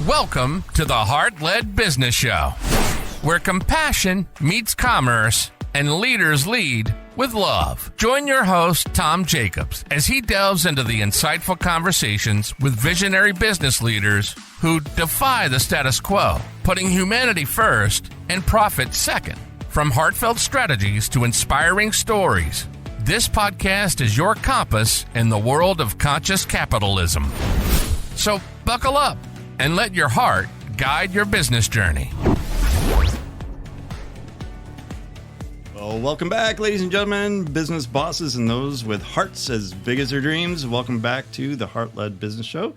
Welcome to the Heart-Led Business Show, where compassion meets commerce and leaders lead with love. Join your host, Tom Jackobs, as he delves into the insightful conversations with visionary business leaders who defy the status quo, putting humanity first and profit second. From heartfelt strategies to inspiring stories, this podcast is your compass in the world of conscious capitalism. So buckle up and let your heart guide your business journey. Well, welcome back, ladies and gentlemen, business bosses and those with hearts as big as their dreams. Welcome back to the Heart-Led Business Show.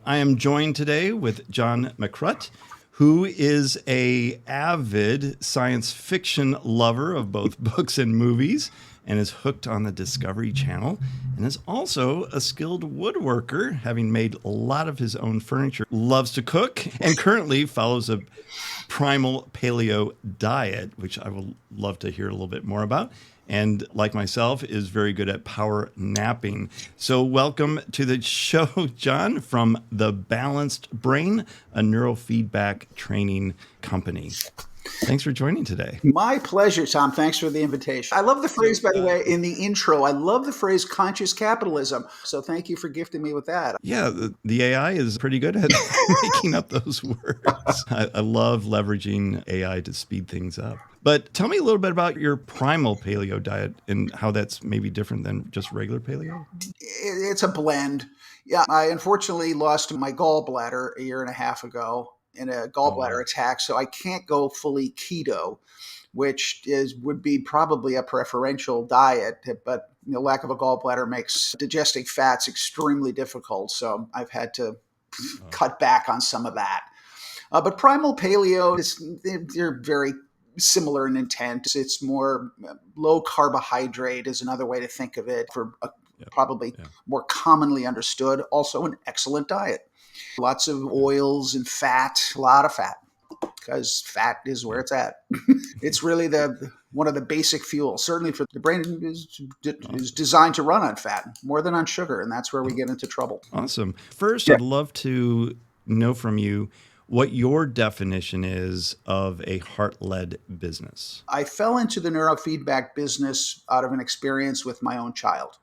I am joined today with John Mekrut, who is an avid science fiction lover of both books and movies, and is hooked on the Discovery Channel, and is also a skilled woodworker, having made a lot of his own furniture, loves to cook, and currently follows a primal paleo diet, which I would love to hear a little bit more about. And like myself, is very good at power napping. So welcome to the show, John, from The Balanced Brain, a neurofeedback training company. Thanks for joining today. My pleasure, Tom. Thanks for the invitation. I love the phrase, by the way, in the intro. I love the phrase conscious capitalism. So thank you for gifting me with that. Yeah, the AI is pretty good at making up those words. I love leveraging AI to speed things up. But tell me a little bit about your primal paleo diet and how that's maybe different than just regular paleo. It's a blend. Yeah, I unfortunately lost my gallbladder a year and a half ago in a gallbladder attack, so I can't go fully keto, which would be probably a preferential diet, but lack of a gallbladder makes digesting fats extremely difficult, so I've had to cut back on some of that. But primal paleo, they're very similar in intent. It's more low carbohydrate is another way to think of it, for probably more commonly understood. Also an excellent diet. Lots of oils and fat, a lot of fat, because fat is where it's at. It's really one of the basic fuels. Certainly for the brain is designed to run on fat more than on sugar, and that's where we get into trouble. Awesome. First, I'd love to know from you what your definition is of a heart-led business. I fell into the neurofeedback business out of an experience with my own child,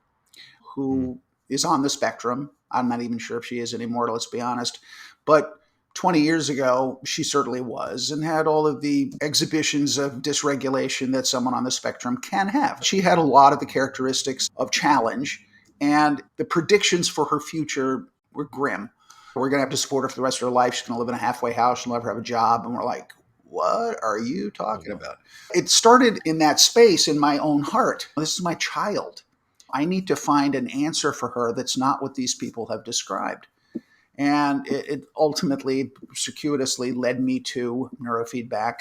who is on the spectrum. I'm not even sure if she is anymore, let's be honest. But 20 years ago, she certainly was, and had all of the exhibitions of dysregulation that someone on the spectrum can have. She had a lot of the characteristics of challenge, and the predictions for her future were grim. We're going to have to support her for the rest of her life. She's going to live in a halfway house. She'll never have a job. And we're like, what are you talking about? It started in that space in my own heart. This is my child. I need to find an answer for her that's not what these people have described. And it ultimately, circuitously led me to neurofeedback.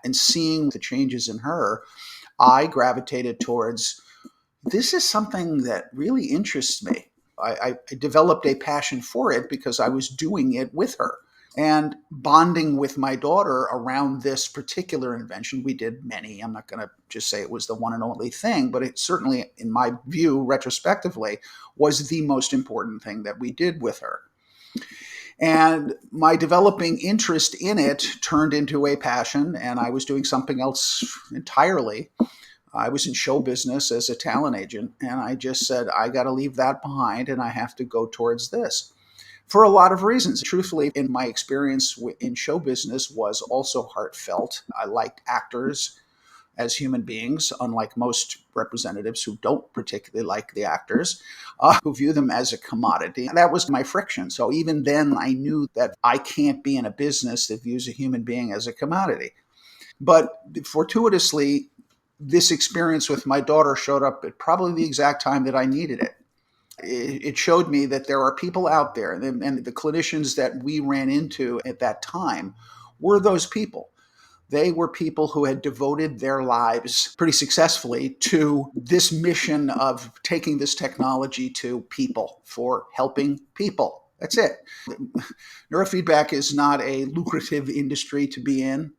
And seeing the changes in her, I gravitated towards, this is something that really interests me. I developed a passion for it because I was doing it with her. And bonding with my daughter around this particular invention, we did many. I'm not going to just say it was the one and only thing, but it certainly, in my view, retrospectively, was the most important thing that we did with her. And my developing interest in it turned into a passion, and I was doing something else entirely. I was in show business as a talent agent, and I just said, I got to leave that behind, and I have to go towards this. For a lot of reasons. Truthfully, in my experience in show business was also heartfelt. I liked actors as human beings, unlike most representatives who don't particularly like the actors, who view them as a commodity. And that was my friction. So even then, I knew that I can't be in a business that views a human being as a commodity. But fortuitously, this experience with my daughter showed up at probably the exact time that I needed it. It showed me that there are people out there, and the clinicians that we ran into at that time were those people. They were people who had devoted their lives pretty successfully to this mission of taking this technology to people for helping people. That's it. Neurofeedback is not a lucrative industry to be in.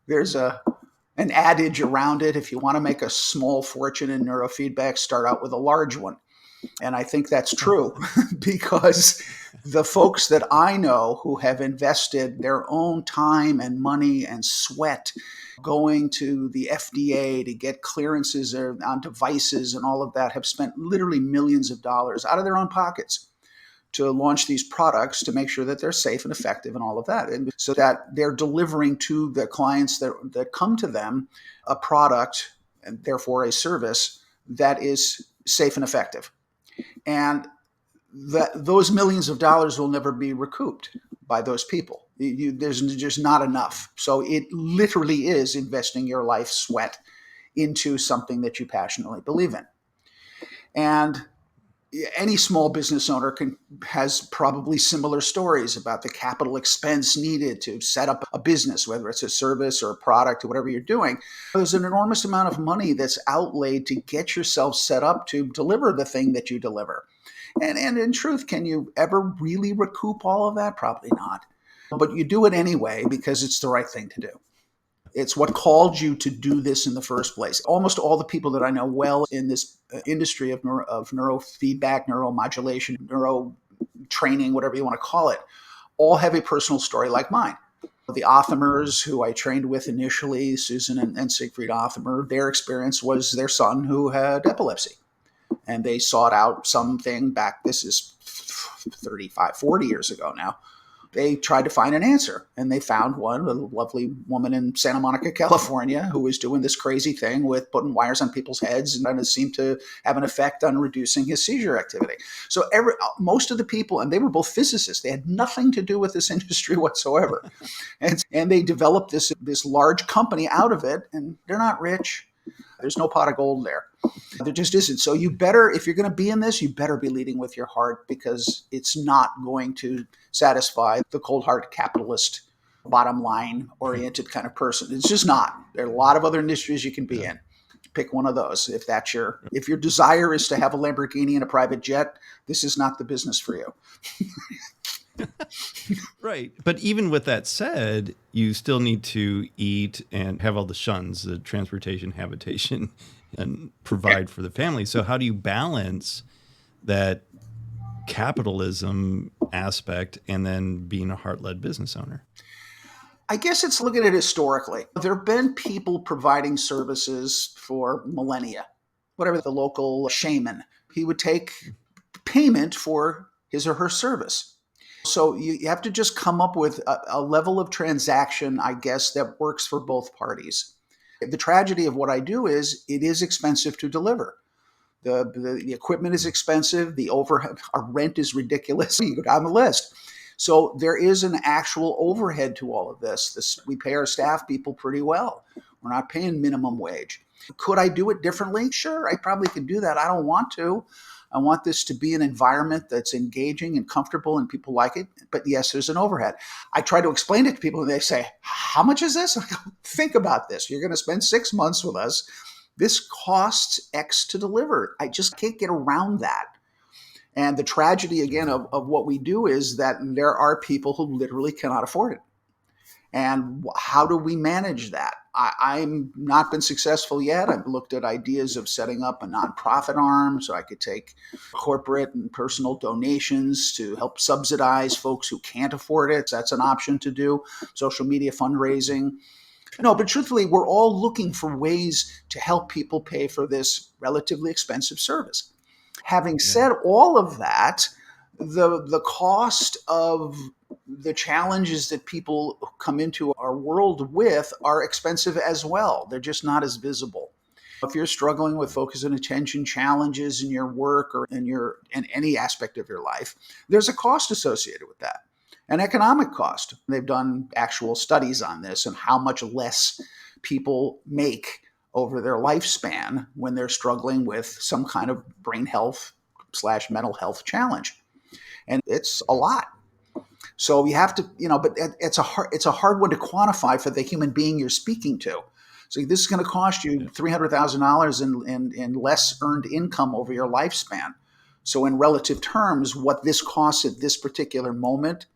There's an adage around it. If you want to make a small fortune in neurofeedback, start out with a large one. And I think that's true because The folks that I know who have invested their own time and money and sweat going to the FDA to get clearances on devices and all of that have spent literally millions of dollars out of their own pockets to launch these products to make sure that they're safe and effective and all of that. And so that they're delivering to the clients that come to them a product and therefore a service that is safe and effective. And those millions of dollars will never be recouped by those people. There's just not enough. So it literally is investing your life sweat into something that you passionately believe in. And any small business owner has probably similar stories about the capital expense needed to set up a business, whether it's a service or a product or whatever you're doing. There's an enormous amount of money that's outlaid to get yourself set up to deliver the thing that you deliver. And in truth, can you ever really recoup all of that? Probably not. But you do it anyway because it's the right thing to do. It's what called you to do this in the first place. Almost all the people that I know well in this industry of neurofeedback, neuromodulation, neuro training, whatever you want to call it, all have a personal story like mine. The Othmers, who I trained with initially, Susan and Siegfried Othmer, their experience was their son who had epilepsy. And they sought out something back, this is 35, 40 years ago now. They tried to find an answer, and they found one, a lovely woman in Santa Monica, California, who was doing this crazy thing with putting wires on people's heads, and it seemed to have an effect on reducing his seizure activity. So most of the people, and they were both physicists, they had nothing to do with this industry whatsoever. and they developed this large company out of it, and they're not rich. There's no pot of gold there. There just isn't. So you better, if you're going to be in this, you better be leading with your heart, because it's not going to satisfy the cold hard capitalist, bottom line oriented kind of person. It's just not. There are a lot of other industries you can be in. Pick one of those. If your desire is to have a Lamborghini and a private jet, this is not the business for you. Right. But even with that said, you still need to eat and have all the shuns, the transportation, habitation, and provide for the family. So how do you balance that capitalism aspect and then being a heart-led business owner? I guess it's looking at it historically. There have been people providing services for millennia. Whatever, the local shaman, he would take payment for his or her service. So you have to just come up with a level of transaction, I guess, that works for both parties. The tragedy of what I do is it is expensive to deliver. The equipment is expensive. The overhead, our rent is ridiculous. You go down the list. So there is an actual overhead to all of this. We pay our staff people pretty well. We're not paying minimum wage. Could I do it differently? Sure, I probably could do that. I don't want to. I want this to be an environment that's engaging and comfortable and people like it. But yes, there's an overhead. I try to explain it to people and they say, how much is this? I go, think about this. You're going to spend 6 months with us. This costs X to deliver. I just can't get around that. And the tragedy, again, of what we do is that there are people who literally cannot afford it. And how do we manage that? I'm not been successful yet. I've looked at ideas of setting up a nonprofit arm so I could take corporate and personal donations to help subsidize folks who can't afford it. That's an option to do. Social media fundraising. No, but truthfully, we're all looking for ways to help people pay for this relatively expensive service. Having said all of that, the cost of the challenges that people come into our world with are expensive as well. They're just not as visible. If you're struggling with focus and attention challenges in your work or in any aspect of your life, there's a cost associated with that, an economic cost. They've done actual studies on this and how much less people make over their lifespan when they're struggling with some kind of brain health / mental health challenge. And it's a lot. So you have to, but it's a hard one to quantify for the human being you're speaking to. So this is going to cost you $300,000 in less earned income over your lifespan. So in relative terms, what this costs at this particular moment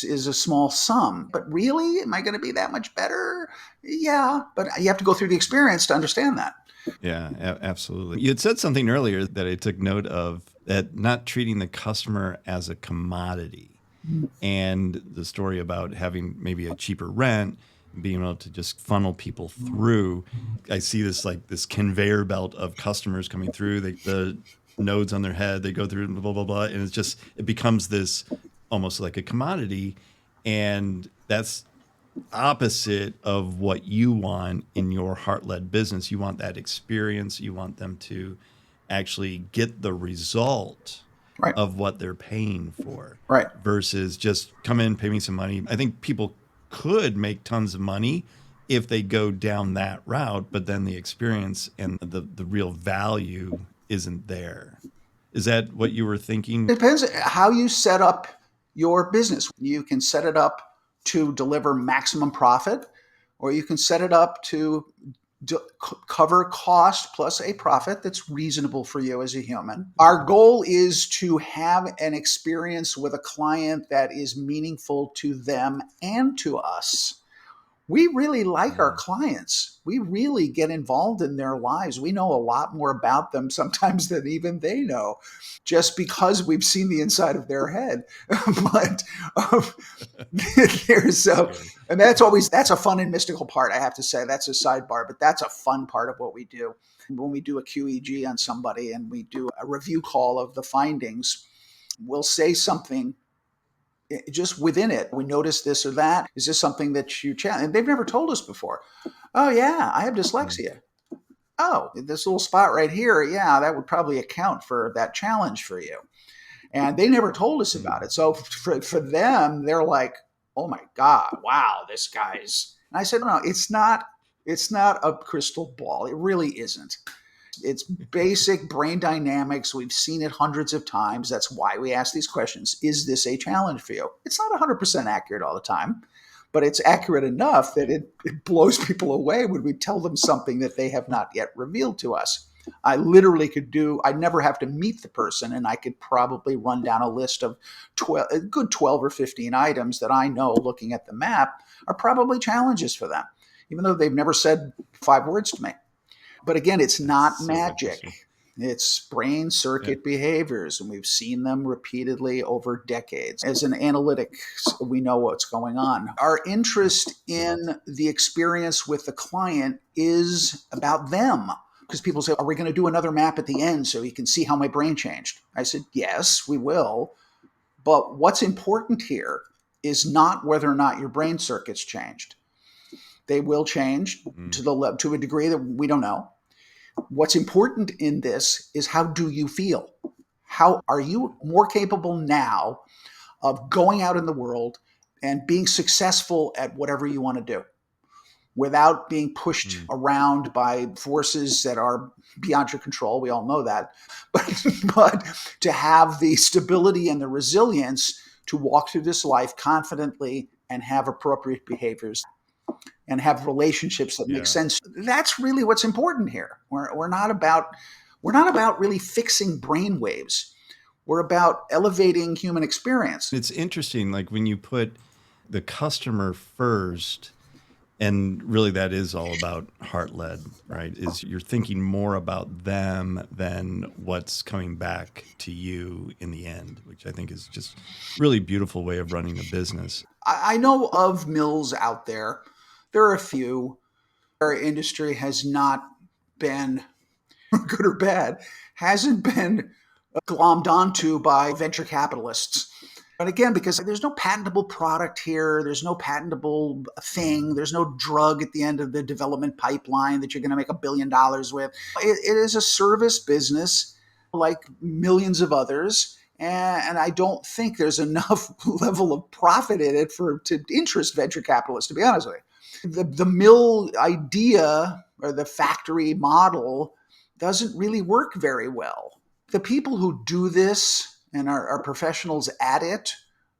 is a small sum. But really, am I going to be that much better? Yeah, but you have to go through the experience to understand that. Yeah, absolutely. You had said something earlier that I took note of. that not treating the customer as a commodity. And the story about having maybe a cheaper rent, being able to just funnel people through. I see this like this conveyor belt of customers coming through, the nodes on their head, they go through blah, blah, blah. And it becomes this almost like a commodity. And that's opposite of what you want in your heart-led business. You want that experience. You want them to actually get the result Right. of what they're paying for, Right. versus just come in, pay me some money. I think people could make tons of money if they go down that route, but then the experience and the real value isn't there. Is that what you were thinking? It depends how you set up your business. You can set it up to deliver maximum profit, or you can set it up to cover cost plus a profit that's reasonable for you as a human. Our goal is to have an experience with a client that is meaningful to them and to us. We really like our clients. We really get involved in their lives. We know a lot more about them sometimes than even they know, just because we've seen the inside of their head. But and that's a fun and mystical part, I have to say. That's a sidebar, but that's a fun part of what we do. When we do a QEG on somebody and we do a review call of the findings, we'll say something just within it. We notice this or that. Is this something that you challenge? And they've never told us before. Oh yeah, I have dyslexia. Oh, this little spot right here. Yeah, that would probably account for that challenge for you. And they never told us about it. So for them, they're like, oh my God, wow, this guy's. And I said, no, it's not a crystal ball. It really isn't. It's basic brain dynamics. We've seen it hundreds of times. That's why we ask these questions. Is this a challenge for you? It's not 100% accurate all the time, but it's accurate enough that it blows people away when we tell them something that they have not yet revealed to us. I literally I'd never have to meet the person, and I could probably run down a list of a good 12 or 15 items that I know, looking at the map, are probably challenges for them, even though they've never said 5 words to me. But again, it's not magic. It's brain circuit behaviors, and we've seen them repeatedly over decades. As an analytic, we know what's going on. Our interest in the experience with the client is about them. Because people say, are we going to do another map at the end so you can see how my brain changed? I said, yes, we will. But what's important here is not whether or not your brain circuits changed. They will change to a degree that we don't know. What's important in this is, how do you feel? How are you more capable now of going out in the world and being successful at whatever you want to do without being pushed around by forces that are beyond your control? We all know that. But to have the stability and the resilience to walk through this life confidently and have appropriate behaviors and have relationships that make sense. That's really what's important here. We're not about really fixing brain waves. We're about elevating human experience. It's interesting, like when you put the customer first, and really that is all about heart-led, right? Is you're thinking more about them than what's coming back to you in the end, which I think is just really beautiful way of running a business. I know of mills out there. There are a few. Our industry has not been, good or bad, hasn't been glommed onto by venture capitalists. And again, because there's no patentable product here, there's no patentable thing, there's no drug at the end of the development pipeline that you're going to make $1 billion with. It is a service business like millions of others. And I don't think there's enough level of profit in it to interest venture capitalists, to be honest with you. The mill idea or the factory model doesn't really work very well. The people who do this and are professionals at it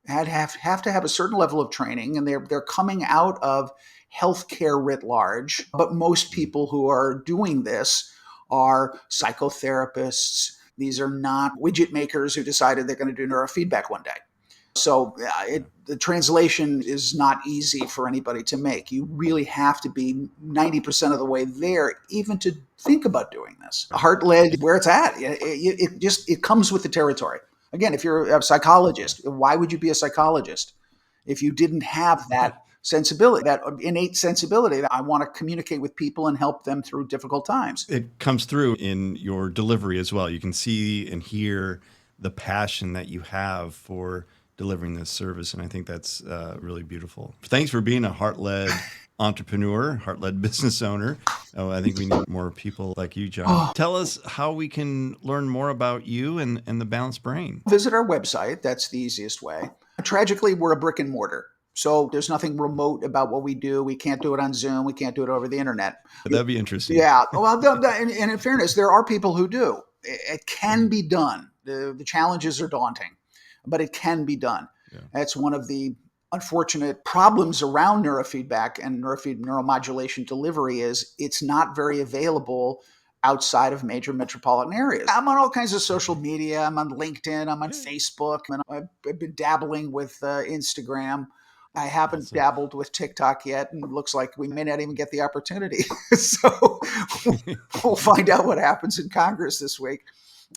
have to have a certain level of training, and they're coming out of healthcare writ large. But most people who are doing this are psychotherapists. These are not widget makers who decided they're going to do neurofeedback one day. So the translation is not easy for anybody to make. You really have to be 90% of the way there, even to think about doing this. Heart-led, where it's at, it comes with the territory. Again, if you're a psychologist, why would you be a psychologist if you didn't have that sensibility, that innate sensibility that I want to communicate with people and help them through difficult times? It comes through in your delivery as well. You can see and hear the passion that you have for delivering this service, and I think that's really beautiful. Thanks for being a heart-led entrepreneur, heart-led business owner. Oh, I think we need more people like you, John. Tell us how we can learn more about you and the Balanced Brain. Visit our website. That's the easiest way. Tragically, we're a brick and mortar. So there's nothing remote about what we do. We can't do it on Zoom. We can't do it over the internet. That'd be interesting. Yeah. Well, and in fairness, there are people who do. It can be done. The challenges are daunting, but it can be done. Yeah. That's one of the unfortunate problems around neurofeedback and neuromodulation delivery is it's not very available outside of major metropolitan areas. I'm on all kinds of social media. I'm on LinkedIn. I'm on Facebook. And I've been dabbling with Instagram. I haven't dabbled with TikTok yet, and it looks like we may not even get the opportunity. So we'll find out what happens in Congress this week.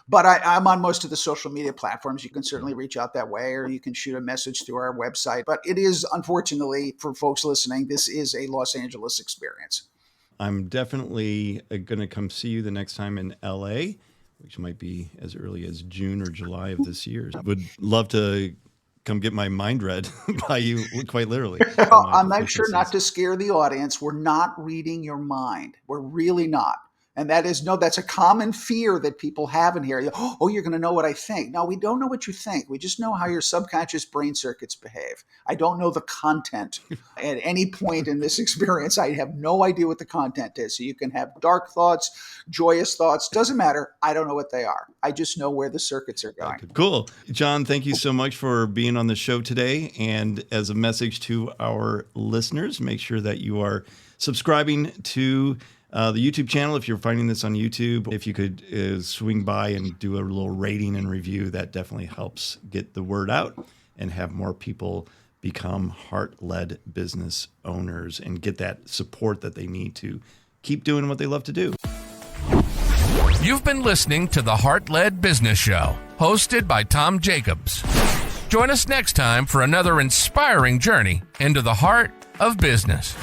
But I'm on most of the social media platforms. You can certainly reach out that way, or you can shoot a message through our website. But it is, unfortunately, for folks listening, this is a Los Angeles experience. I'm definitely going to come see you the next time in LA, which might be as early as June or July of this year. I would love to come get my mind read by you, quite literally. I'm not sure not to scare the audience. We're not reading your mind. We're really not. And that's a common fear that people have in here. Oh, you're going to know what I think. No, we don't know what you think. We just know how your subconscious brain circuits behave. I don't know the content at any point in this experience. I have no idea what the content is. So you can have dark thoughts, joyous thoughts. Doesn't matter. I don't know what they are. I just know where the circuits are going. Cool. John, thank you so much for being on the show today. And as a message to our listeners, make sure that you are subscribing to the YouTube channel. If you're finding this on YouTube, if you could swing by and do a little rating and review, that definitely helps get the word out and have more people become heart-led business owners and get that support that they need to keep doing what they love to do. You've been listening to the Heart-Led Business Show, hosted by Tom Jackobs. Join us next time for another inspiring journey into the heart of business.